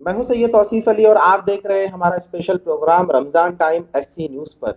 میں ہوں سید توصیف علی اور آپ دیکھ رہے ہیں ہمارا اسپیشل پروگرام رمضان ٹائم SC نیوز پر۔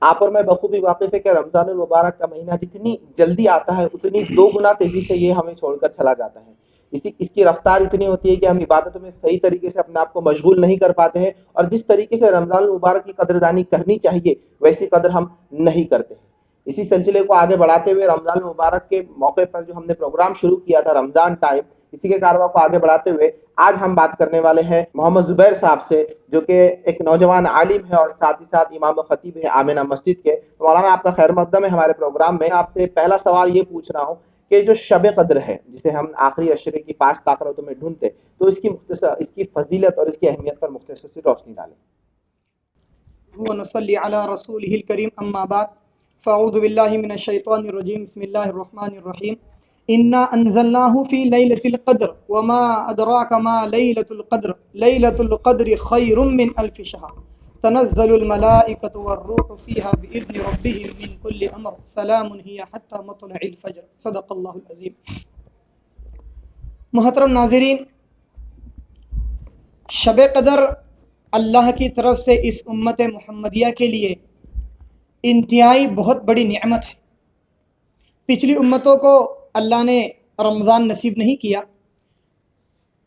آپ اور میں بخوبی واقف ہے کہ رمضان المبارک کا مہینہ جتنی جلدی آتا ہے اتنی 2 گنا تیزی سے یہ ہمیں چھوڑ کر چلا جاتا ہے۔ اس کی رفتار اتنی ہوتی ہے کہ ہم عبادتوں میں صحیح طریقے سے اپنے آپ کو مشغول نہیں کر پاتے ہیں، اور جس طریقے سے رمضان المبارک کی قدردانی کرنی چاہیے ویسی قدر ہم نہیں کرتے ہیں۔ اسی سلسلے کو آگے بڑھاتے ہوئے رمضان المبارک کے موقع پر جو ہم نے پروگرام شروع کیا تھا رمضان ٹائم، اسی کے کارواں کو آگے بڑھاتے ہوئے آج ہم بات کرنے والے ہیں محمد زبیر صاحب سے، جو کہ ایک نوجوان عالم ہے اور ساتھ ہی ساتھ امام و خطیب ہے آمنہ مسجد کے۔ تو مولانا آپ کا خیر مقدم ہے ہمارے پروگرام میں۔ آپ سے پہلا سوال یہ پوچھ رہا ہوں کہ جو شب قدر ہے جسے ہم آخری عشرے کی 5 طاقتوں میں ڈھونڈتے، تو اس کی فضیلت اور اس کی اہمیت پر مختصر سی روشنی ڈالیں۔ ونصلی علی رسولہ الکریم اما بعد فاعوذ باللہ من الشیطان الرجیم بسم اللہ الرحمن الرحیم انا انزلناہ فی لیلۃ القدر وما ادراک ما لیلۃ القدر لیلۃ القدر خیر من الف شہر تنزل الملائکۃ والروح فیہا باذن ربہم من کل امر سلام ہی حتی مطلع الفجر صدق اللہ العظیم۔ محترم ناظرین، شب قدر اللہ کی طرف سے اس امت محمدیہ کے لیے انتہائی بہت بڑی نعمت ہے۔ پچھلی امتوں کو اللہ نے رمضان نصیب نہیں کیا،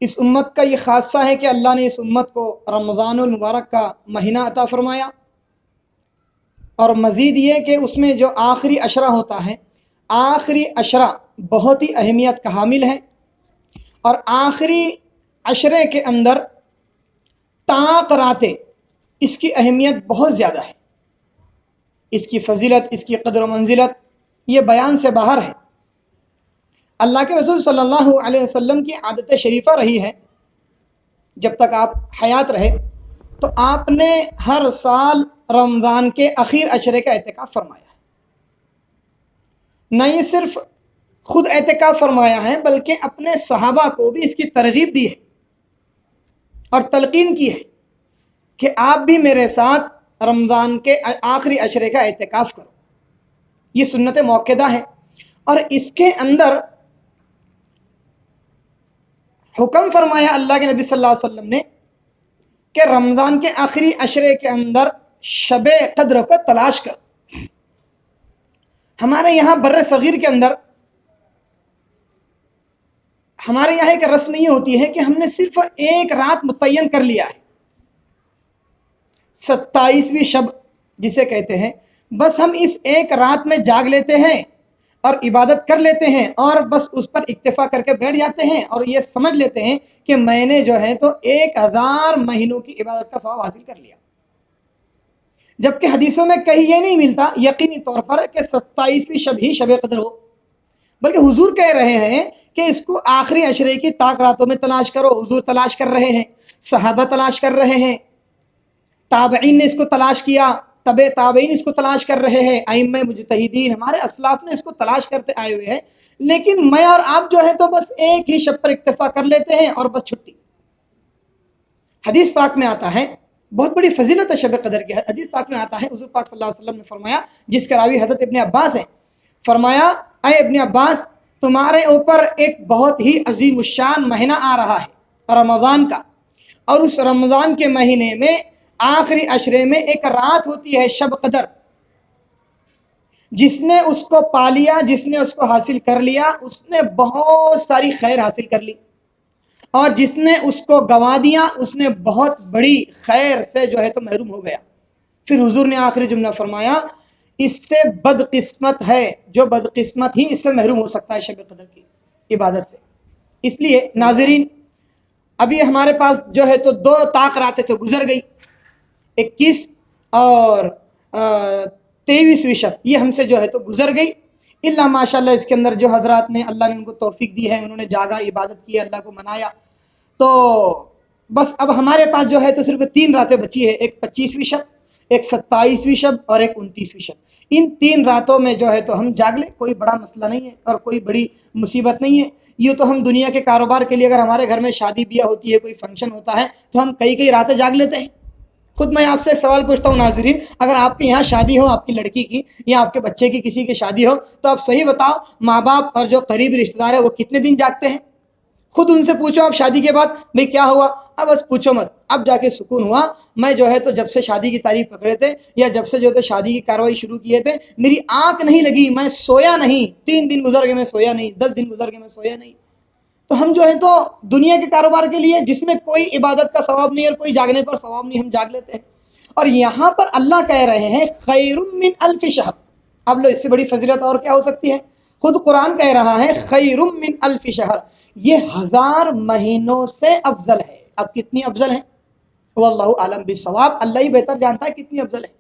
اس امت کا یہ خاصہ ہے کہ اللہ نے اس امت کو رمضان المبارک کا مہینہ عطا فرمایا، اور مزید یہ کہ اس میں جو آخری عشرہ ہوتا ہے، آخری عشرہ بہت ہی اہمیت کا حامل ہے، اور آخری عشرے کے اندر طاق راتیں اس کی اہمیت بہت زیادہ ہے، اس کی فضیلت، اس کی قدر و منزلت یہ بیان سے باہر ہے۔ اللہ کے رسول صلی اللہ علیہ وسلم کی عادت شریفہ رہی ہے، جب تک آپ حیات رہے تو آپ نے ہر سال رمضان کے اخیر عشرے کا اعتکاف فرمایا ہے۔ نہ یہ صرف خود اعتکاف فرمایا ہے بلکہ اپنے صحابہ کو بھی اس کی ترغیب دی ہے اور تلقین کی ہے کہ آپ بھی میرے ساتھ رمضان کے آخری عشرے کا اعتکاف کرو۔ یہ سنت موقدہ ہے، اور اس کے اندر حکم فرمایا اللہ کے نبی صلی اللہ علیہ وسلم نے کہ رمضان کے آخری عشرے کے اندر شب قدر کو تلاش کر۔ ہمارے یہاں بر صغیر کے اندر ہمارے یہاں ایک رسم یہ ہوتی ہے کہ ہم نے صرف ایک رات متعین کر لیا ہے، 27ویں شب جسے کہتے ہیں، بس ہم اس ایک رات میں جاگ لیتے ہیں اور عبادت کر لیتے ہیں، اور بس اس پر اکتفا کر کے بیٹھ جاتے ہیں، اور یہ سمجھ لیتے ہیں کہ میں نے جو ہے تو 1000 مہینوں کی عبادت کا ثواب حاصل کر لیا۔ جبکہ حدیثوں میں کہیں یہ نہیں ملتا یقینی طور پر کہ 27ویں شب ہی شب قدر ہو، بلکہ حضور کہہ رہے ہیں کہ اس کو آخری عشرے کی طاق راتوں میں تلاش کرو۔ حضور تلاش کر رہے ہیں، صحابہ تلاش کر رہے ہیں، تابعین نے اس کو تلاش کیا، تبع تابعین اس کو تلاش کر رہے ہیں، ائمہ مجتہدین ہمارے اسلاف نے اس کو تلاش کرتے آئے ہوئے ہیں، لیکن میں اور آپ جو ہے تو بس ایک ہی شب پر اکتفا کر لیتے ہیں اور بس چھٹی۔ حدیث پاک میں آتا ہے، بہت بڑی فضیلت ہے شب قدر کی۔ حدیث پاک میں آتا ہے، حضور پاک صلی اللہ علیہ وسلم نے فرمایا، جس کا راوی حضرت ابن عباس ہیں، فرمایا اے ابن عباس، تمہارے اوپر ایک بہت ہی عظیم الشان مہینہ آ رہا ہے رمضان کا، اور اس رمضان کے مہینے میں آخری عشرے میں ایک رات ہوتی ہے شب قدر۔ جس نے اس کو پا لیا، جس نے اس کو حاصل کر لیا، اس نے بہت ساری خیر حاصل کر لی، اور جس نے اس کو گنوا دیا اس نے بہت بڑی خیر سے جو ہے تو محروم ہو گیا۔ پھر حضور نے آخری جملہ فرمایا، اس سے بدقسمت ہے جو بدقسمت ہی اس سے محروم ہو سکتا ہے شب قدر کی عبادت سے۔ اس لیے ناظرین، ابھی ہمارے پاس جو ہے تو 2 طاق راتیں تو گزر گئی، 21 اور 23ویں شب یہ ہم سے جو ہے تو گزر گئی۔ اللہ ماشاءاللہ اس کے اندر جو حضرات نے اللہ نے ان کو توفیق دی ہے، انہوں نے جاگا، عبادت کی، اللہ کو منایا، تو بس اب ہمارے پاس جو ہے تو صرف 3 راتیں بچی ہے، ایک 25ویں شب، ایک 27ویں شب اور ایک 29ویں شب۔ ان 3 راتوں میں جو ہے تو ہم جاگ لیں، کوئی بڑا مسئلہ نہیں ہے اور کوئی بڑی مصیبت نہیں ہے۔ یہ تو ہم دنیا کے کاروبار کے لیے، اگر ہمارے گھر میں شادی بیاہ ہوتی ہے، کوئی فنکشن ہوتا ہے، تو ہم کئی راتیں جاگ لیتے ہیں۔ خود میں آپ سے ایک سوال پوچھتا ہوں ناظرین، اگر آپ کے یہاں شادی ہو، آپ کی لڑکی کی یا آپ کے بچے کی کسی کی شادی ہو، تو آپ صحیح بتاؤ، ماں باپ اور جو قریبی رشتہ دار ہے وہ کتنے دن جاگتے ہیں؟ خود ان سے پوچھو آپ شادی کے بعد بھئی کیا ہوا، اب بس پوچھو مت، اب جا کے سکون ہوا۔ میں جو ہے تو جب سے شادی کی تاریخ پکڑے تھے یا جب سے جو ہے شادی کی کارروائی شروع کیے تھے، میری آنکھ نہیں لگی، میں سویا نہیں، 3 دن گزر گئے میں سویا نہیں، 10 دن گزر گئے میں سویا نہیں۔ تو ہم جو ہے تو دنیا کے کاروبار کے لیے جس میں کوئی عبادت کا ثواب نہیں اور کوئی جاگنے پر ثواب نہیں، ہم جاگ لیتے ہیں۔ اور یہاں پر اللہ کہہ رہے ہیں خیر من الف شہر۔ اب لو، اس سے بڑی فضیلت اور کیا ہو سکتی ہے؟ خود قرآن کہہ رہا ہے خیر من الف شہر، یہ 1000 مہینوں سے افضل ہے۔ اب کتنی افضل ہے؟ واللہ عالم بالصواب، اللہ ہی بہتر جانتا ہے کتنی افضل ہے۔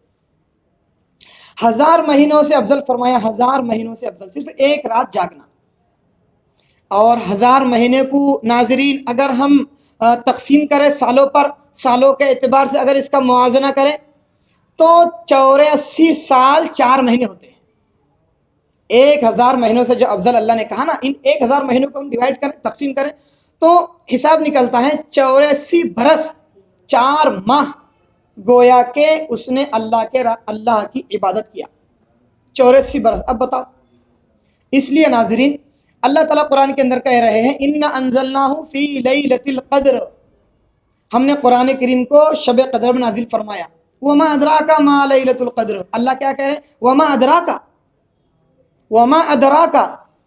1000 مہینوں سے افضل فرمایا، 1000 مہینوں سے افضل صرف ایک رات جاگنا۔ اور 1000 مہینے کو ناظرین اگر ہم تقسیم کریں سالوں پر، سالوں کے اعتبار سے اگر اس کا موازنہ کریں تو 84 سال 4 مہینے ہوتے ہیں۔ 1000 مہینوں سے جو افضل اللہ نے کہا نا، ان 1000 مہینوں کو ہم ڈیوائڈ کریں، تقسیم کریں تو حساب نکلتا ہے 84 برس 4 ماہ گویا کہ اس نے اللہ کی عبادت کیا۔ 84 برس۔ اب بتاؤ، اس لیے ناظرین اللہ تعالیٰ قرآن کے اندر کہہ رہے ہیں اِنَّا أَنزَلْنَاهُ فِي لَيْلَةِ الْقَدْرِ، ہم نے قرآن کریم کو شب قدر میں نازل فرمایا۔ وَمَا أَدْرَاكَ مَا لَيْلَةُ الْقَدْرِ، اللہ کیا کہہ رہے ہیں؟ وَمَا أَدْرَاكَ، وَمَا أَدْرَاكَ،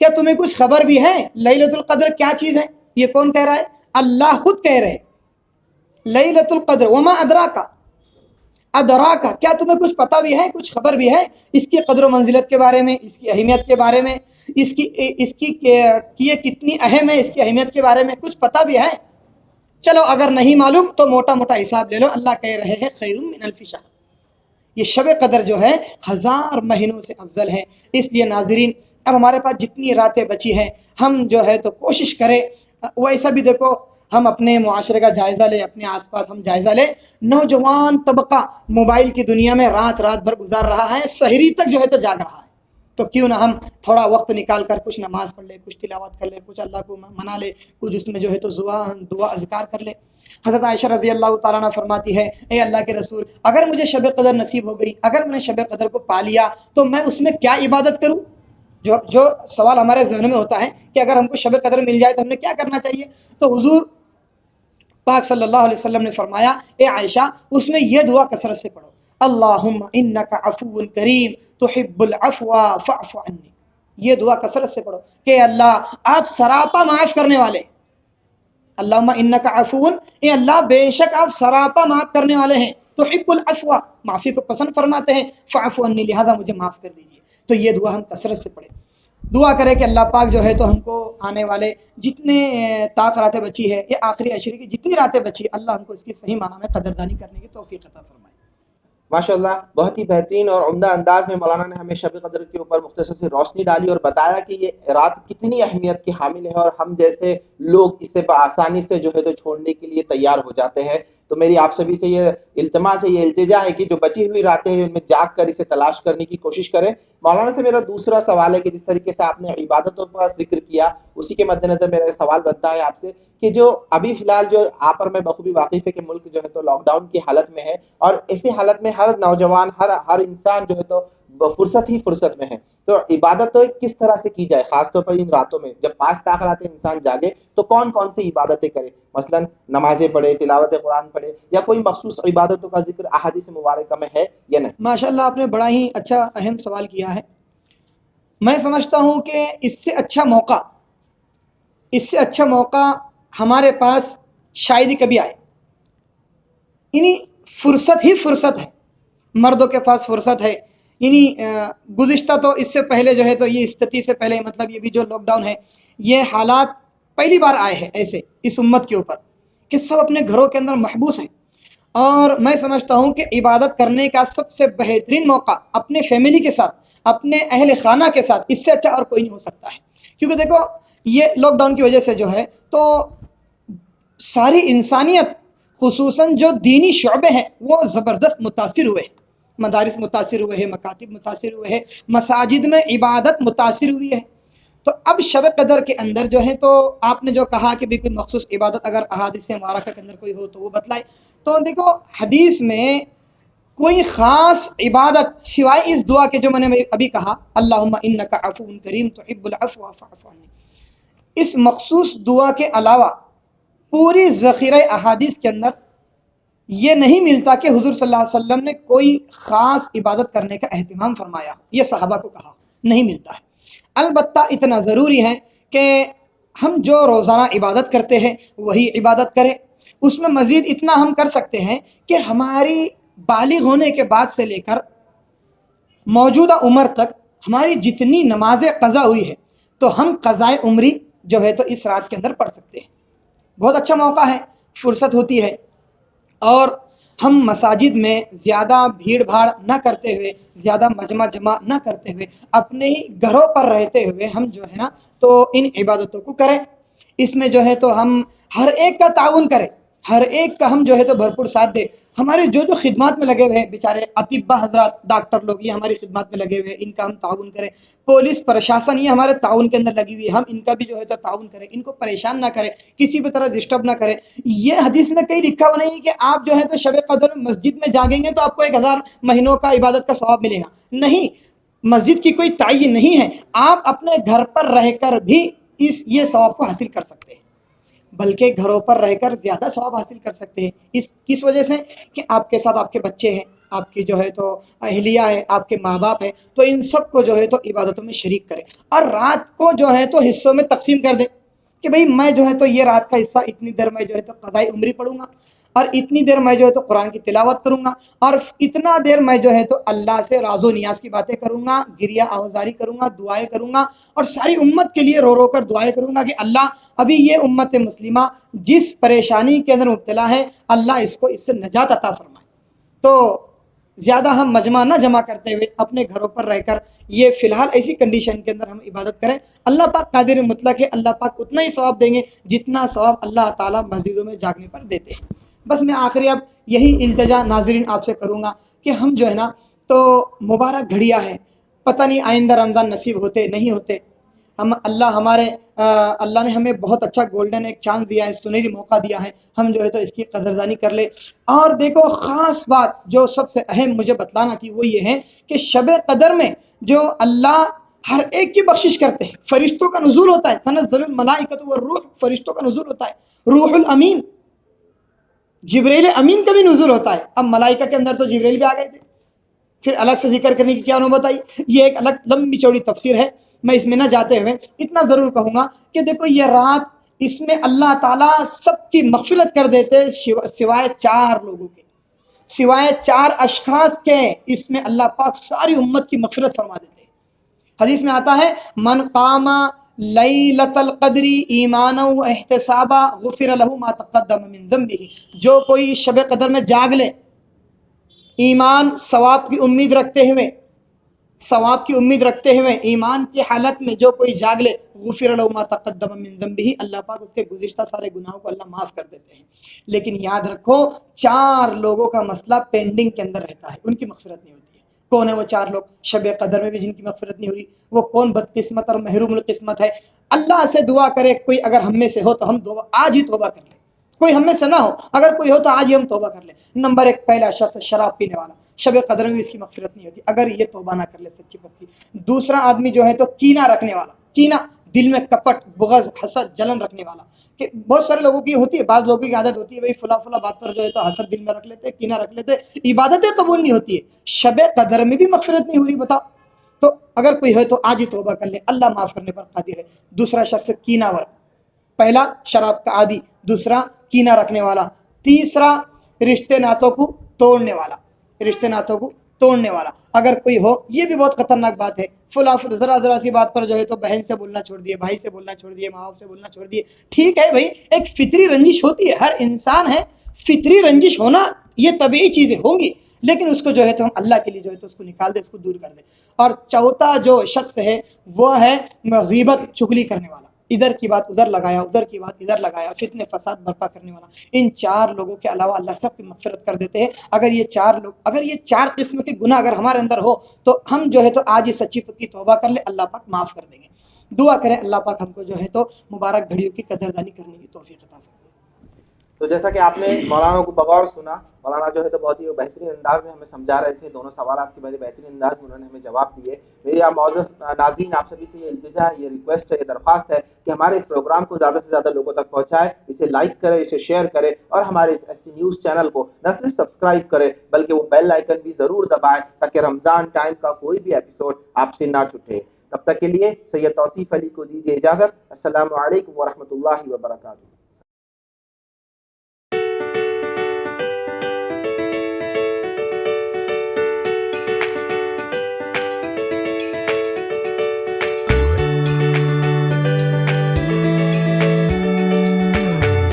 کیا تمہیں کچھ خبر بھی ہے لیلۃ القدر کیا چیز ہے؟ یہ کون کہہ رہا ہے؟ اللہ خود کہہ رہے ہیں لیلۃ القدر وما ادراکا، ادراکا کیا تمہیں کچھ پتہ بھی ہے، کچھ خبر بھی ہے اس کی قدر و منزلت کے بارے میں، اس کی اہمیت کے بارے میں، اس کی یہ کتنی اہم ہے، اس کی اہمیت کے بارے میں کچھ پتہ بھی ہے؟ چلو اگر نہیں معلوم تو موٹا موٹا حساب لے لو، اللہ کہہ رہے ہیں خیر من الف شہر، یہ شب قدر جو ہے 1000 مہینوں سے افضل ہے۔ اس لیے ناظرین اب ہمارے پاس جتنی راتیں بچی ہیں ہم جو ہے تو کوشش کریں، ویسا بھی دیکھو ہم اپنے معاشرے کا جائزہ لیں، اپنے آس پاس ہم جائزہ لیں، نوجوان طبقہ موبائل کی دنیا میں رات بھر گزار رہا ہے، سحری تک جو ہے تو جاگ رہا ہے، تو کیوں نہ ہم تھوڑا وقت نکال کر کچھ نماز پڑھ لے، کچھ تلاوت کر لے، کچھ اللہ کو منا لے، کچھ اس میں جو ہے تو دعا اذکار کر لے۔ حضرت عائشہ رضی اللہ تعالیٰ عنہ فرماتی ہے اے اللہ کے رسول، اگر مجھے شب قدر نصیب ہو گئی، اگر میں نے شب قدر کو پا لیا تو میں اس میں کیا عبادت کروں؟ جو سوال ہمارے ذہن میں ہوتا ہے کہ اگر ہم کو شب قدر مل جائے تو ہم نے کیا کرنا چاہیے؟ تو حضور پاک صلی اللہ علیہ وسلم نے فرمایا اے عائشہ اس میں یہ دعا کثرت سے پڑھو، اللہم انک عفو کریم تحب العفو فاعف عنی، یہ دعا کثرت سے پڑھو کہ اللہ آپ سراپا معاف کرنے والے، اللہم انک عفو، اے اللہ بے شک آپ سراپا معاف کرنے والے ہیں، تحب العفو معافی کو پسند فرماتے ہیں، فاعف عنی لہذا مجھے معاف کر دیجیے۔ تو یہ دعا ہم کثرت سے پڑھیں، دعا کرے کہ اللہ پاک جو ہے تو ہم کو آنے والے جتنے طاق راتیں بچی ہے، یہ آخری عشرے کی جتنی راتیں بچی، اللہ ہم کو اس کی صحیح معنی میں قدردانی کرنے کی توفیق عطا فرمائے۔ ماشاءاللہ بہت ہی بہترین اور عمدہ انداز میں مولانا نے ہمیں شب قدر کے اوپر مختصر سی روشنی ڈالی اور بتایا کہ یہ رات کتنی اہمیت کی حامل ہے اور ہم جیسے لوگ اسے بآسانی سے جو ہے تو چھوڑنے کے لیے تیار ہو جاتے ہیں۔ تو میری آپ سبھی سے یہ التماس ہے، یہ التجا ہے کہ جو بچی ہوئی راتیں ہیں ان میں جاگ کر اسے تلاش کرنے کی کوشش کریں۔ مولانا سے میرا دوسرا سوال ہے کہ جس طریقے سے آپ نے عبادتوں کا ذکر کیا، اسی کے مد نظر میرا سوال بنتا ہے آپ سے کہ جو ابھی فی الحال جو آپ پر میں بخوبی واقف ہے کہ ملک جو ہے تو لاک ڈاؤن کی حالت میں ہے، اور ایسی حالت میں ہر نوجوان ہر انسان جو ہے تو فرصت میں ہے، تو عبادت تو کس طرح سے کی جائے؟ خاص طور پر ان راتوں میں جب 5 طاق راتیں انسان جاگے تو کون کون سی عبادتیں کرے؟ مثلا نمازیں پڑھے، تلاوت قرآن پڑھے، یا کوئی مخصوص عبادتوں کا ذکر احادیث مبارکہ میں ہے یا نہیں؟ ماشاءاللہ آپ نے بڑا ہی اچھا اہم سوال کیا ہے۔ میں سمجھتا ہوں کہ اس سے اچھا موقع ہمارے پاس شاید ہی کبھی آئے، یعنی فرصت ہے، مردوں کے پاس فرصت ہے، یعنی گزشتہ تو اس سے پہلے جو ہے تو یہ استتی سے پہلے مطلب یہ بھی جو لاک ڈاؤن ہے، یہ حالات پہلی بار آئے ہیں ایسے اس امت کے اوپر کہ سب اپنے گھروں کے اندر محبوس ہیں، اور میں سمجھتا ہوں کہ عبادت کرنے کا سب سے بہترین موقع اپنے فیملی کے ساتھ، اپنے اہل خانہ کے ساتھ، اس سے اچھا اور کوئی نہیں ہو سکتا ہے۔ کیونکہ دیکھو یہ لاک ڈاؤن کی وجہ سے جو ہے تو ساری انسانیت خصوصاً جو دینی شعبے ہیں وہ زبردست متاثر ہوئے ہیں، مدارس متاثر ہوئے ہیں، مکاتب متاثر ہوئے ہیں، مساجد میں عبادت متاثر ہوئی ہے۔ تو اب شب قدر کے اندر جو ہے تو آپ نے جو کہا کہ بھی کوئی مخصوص عبادت اگر احادیث مبارکہ کے اندر کوئی ہو تو وہ بتلائے، تو دیکھو حدیث میں کوئی خاص عبادت سوائے اس دعا کے جو میں نے ابھی کہا اللہم انک عفو کریم تحب العفو فاعف عنی، اس مخصوص دعا کے علاوہ پوری ذخیرہ احادیث کے اندر یہ نہیں ملتا کہ حضور صلی اللہ علیہ وسلم نے کوئی خاص عبادت کرنے کا اہتمام فرمایا، یہ صحابہ کو کہا، نہیں ملتا ہے۔ البتہ اتنا ضروری ہے کہ ہم جو روزانہ عبادت کرتے ہیں وہی عبادت کریں۔ اس میں مزید اتنا ہم کر سکتے ہیں کہ ہماری بالغ ہونے کے بعد سے لے کر موجودہ عمر تک ہماری جتنی نمازیں قضا ہوئی ہے تو ہم قضائے عمری جو ہے تو اس رات کے اندر پڑھ سکتے ہیں۔ بہت اچھا موقع ہے، فرصت ہوتی ہے، اور ہم مساجد میں زیادہ بھیڑ بھاڑ نہ کرتے ہوئے، زیادہ مجمع جمع نہ کرتے ہوئے، اپنے ہی گھروں پر رہتے ہوئے ہم جو ہے نا تو ان عبادتوں کو کریں۔ اس میں جو ہے تو ہم ہر ایک کا تعاون کریں، ہر ایک کا ہم جو ہے تو بھرپور ساتھ دیں۔ ہمارے جو خدمات میں لگے ہوئے ہیں بیچارے اطباء حضرات، ڈاکٹر لوگ، یہ ہماری خدمات میں لگے ہوئے ہیں، ان کا ہم تعاون کریں۔ پولیس پرشاسن یہ ہمارے تعاون کے اندر لگی ہوئی ہے، ہم ان کا بھی جو ہے تو تعاون کریں، ان کو پریشان نہ کریں، کسی بھی طرح ڈسٹرب نہ کریں۔ یہ حدیث میں کہیں لکھا ہوا نہیں کہ آپ جو ہے تو شب قدر میں مسجد میں جاگیں گے تو آپ کو 1000 مہینوں کا عبادت کا ثواب ملے گا، نہیں، مسجد کی کوئی تعین نہیں ہے، آپ اپنے گھر پر رہ کر بھی یہ ثواب کو حاصل کر سکتے ہیں، بلکہ گھروں پر رہ کر زیادہ ثواب حاصل کر سکتے ہیں۔ کس وجہ سے کہ آپ کے ساتھ آپ کے بچے ہیں، آپ کی جو ہے تو اہلیہ ہے، آپ کے ماں باپ ہیں، تو ان سب کو جو ہے تو عبادتوں میں شریک کریں، اور رات کو جو ہے تو حصوں میں تقسیم کر دیں کہ بھئی میں جو ہے تو یہ رات کا حصہ اتنی دیر میں جو ہے تو قضائے عمری پڑھوں گا، اور اتنی دیر میں جو ہے تو قرآن کی تلاوت کروں گا، اور اتنا دیر میں جو ہے تو اللہ سے راز و نیاز کی باتیں کروں گا، گریہ آوزاری کروں گا، دعائیں کروں گا، اور ساری امت کے لیے رو رو کر دعائیں کروں گا کہ اللہ ابھی یہ امت مسلمہ جس پریشانی کے اندر مبتلا ہے، اللہ اس کو اس سے نجات عطا فرمائے۔ تو زیادہ ہم مجمع نہ جمع کرتے ہوئے اپنے گھروں پر رہ کر یہ فی الحال ایسی کنڈیشن کے اندر ہم عبادت کریں۔ اللہ پاک قادر مطلق ہے، اللہ پاک اتنا ہی ثواب دیں گے جتنا ثواب اللہ تعالیٰ مسجدوں میں جاگنے پر دیتے ہیں۔ بس میں آخری اب یہی التجا ناظرین آپ سے کروں گا کہ ہم جو ہے نا تو مبارک گھڑیاں ہیں، پتہ نہیں آئندہ رمضان نصیب ہوتے نہیں ہوتے، ہم اللہ نے ہمیں بہت اچھا گولڈن ایک چانس دیا ہے، سنہری موقع دیا ہے، ہم جو ہے تو اس کی قدردانی کر لے۔ اور دیکھو خاص بات جو سب سے اہم مجھے بتلانا تھی وہ یہ ہے کہ شب قدر میں جو اللہ ہر ایک کی بخشش کرتے ہیں، فرشتوں کا نزول ہوتا ہے، تنزل الملائکۃ والروح، فرشتوں کا نزول ہوتا ہے، روح الامین جبریل امین کا بھی نزول ہوتا ہے۔ اب ملائکہ کے اندر تو جبریل بھی آ گئے تھے، پھر الگ سے ذکر کرنے کی کیا نوبت آئی، یہ ایک الگ لمبی چوڑی تفسیر ہے، میں اس میں نہ جاتے ہوئے اتنا ضرور کہوں گا کہ دیکھو یہ رات، اس میں اللہ تعالیٰ سب کی مغفرت کر دیتے سوائے 4 لوگوں کے، سوائے 4 اشخاص کے، اس میں اللہ پاک ساری امت کی مغفرت فرما دیتے ہیں۔ حدیث میں آتا ہے من قام لیلۃ القدر ایمانا و احتسابا غفر له ما تقدم من ذنبه، جو کوئی شب قدر میں جاگ لے ایمان ثواب کی امید رکھتے ہوئے، ثواب کی امید رکھتے ہوئے ایمان کی حالت میں جو کوئی جاگ لے، غفر له ما تقدم من ذنبه، اللہ پاک اس کے گزشتہ سارے گناہوں کو اللہ معاف کر دیتے ہیں۔ لیکن یاد رکھو 4 لوگوں کا مسئلہ پینڈنگ کے اندر رہتا ہے، ان کی مغفرت نہیں ہوتی ہے۔ کون ہے وہ 4 لوگ شب قدر میں بھی جن کی مغفرت نہیں ہو رہی؟ وہ کون بدقسمت اور محروم القسمت ہے؟ اللہ سے دعا کرے کوئی اگر ہم میں سے ہو تو ہم آج ہی توبہ کر لیں، کوئی ہم میں سے نہ ہو اگر کوئی ہو تو آج ہی ہم توبہ کر لیں۔ نمبر 1 پہلا شخص شراب پینے والا، شب قدر میں بھی اس کی مغفرت نہیں ہوتی اگر یہ توبہ نہ کر لے سچی پکی۔ دوسرا آدمی جو ہے تو کینہ رکھنے والا، کینہ دل میں کپٹ، بغض، حسد، جلن رکھنے والا، کہ بہت سارے لوگوں کی ہوتی ہے، بعض لوگوں کی عادت ہوتی ہے بھائی فلاں بات پر جو ہے تو حسد دل میں رکھ لیتے، کینہ رکھ لیتے، عبادتیں قبول نہیں ہوتی ہے، شب قدر میں بھی مغفرت نہیں ہو رہی، بتاؤ۔ تو اگر کوئی ہے تو آج ہی توبہ کر لے، اللہ معاف کرنے پر قادر ہے۔ دوسرا شخص کینہ ور، پہلا شراب کا عادی، دوسرا کینہ رکھنے والا، تیسرا رشتے ناتوں کو توڑنے والا، رشتے ناتوں کو توڑنے والا اگر کوئی ہو، یہ بھی بہت خطرناک بات ہے، فلاں ذرا سی بات پر جو ہے تو بہن سے بولنا چھوڑ دیے، بھائی سے بولنا چھوڑ دیے، ماں باپ سے بولنا چھوڑ دیے۔ ٹھیک ہے بھائی، ایک فطری رنجش ہوتی ہے، ہر انسان ہے، فطری رنجش ہونا یہ طبیعی چیزیں ہوں گی، لیکن اس کو جو ہے تو ہم اللہ کے لیے جو ہے تو اس کو نکال دیں، اس کو دور کر دیں۔ اور چوتھا جو شخص ہے وہ ہے غیبت، چغلی کرنے والا، ادھر کی بات ادھر لگایا، ادھر کی بات ادھر لگایا، فتنے فساد برپا کرنے والا۔ ان 4 لوگوں کے علاوہ اللہ سب کی مغفرت کر دیتے ہیں۔ اگر یہ 4 قسم کے گناہ اگر ہمارے اندر ہو تو ہم جو ہے تو آج ہی سچی پکی توبہ کر لیں، اللہ پاک معاف کر دیں گے۔ دعا کریں اللہ پاک ہم کو جو ہے تو مبارک گھڑیوں کی قدردانی کرنے کی توفیق عطا فرمائے۔ تو جیسا کہ آپ نے مولانا کو بغور سنا، مولانا جو ہے تو بہت ہی بہترین انداز میں ہمیں سمجھا رہے تھے، دونوں سوالات کے بڑے بہترین انداز میں انہوں نے ہمیں جواب دیے۔ میری آپ معزز ناظرین آپ سبھی سے یہ التجا ہے، یہ ریکویسٹ ہے، یہ درخواست ہے کہ ہمارے اس پروگرام کو زیادہ سے زیادہ لوگوں تک پہنچائے، اسے لائک کرے، اسے شیئر کرے، اور ہمارے اس ایس سی نیوز چینل کو نہ صرف سبسکرائب کرے بلکہ وہ بیل آئکن بھی ضرور دبائے تاکہ رمضان ٹائم کا کوئی بھی ایپیسوڈ آپ سے نہ چھوٹے۔ تب تک کے لیے سید توصیف علی کو دیجیے اجازت۔ السلام علیکم ورحمۃ اللہ وبرکاتہ۔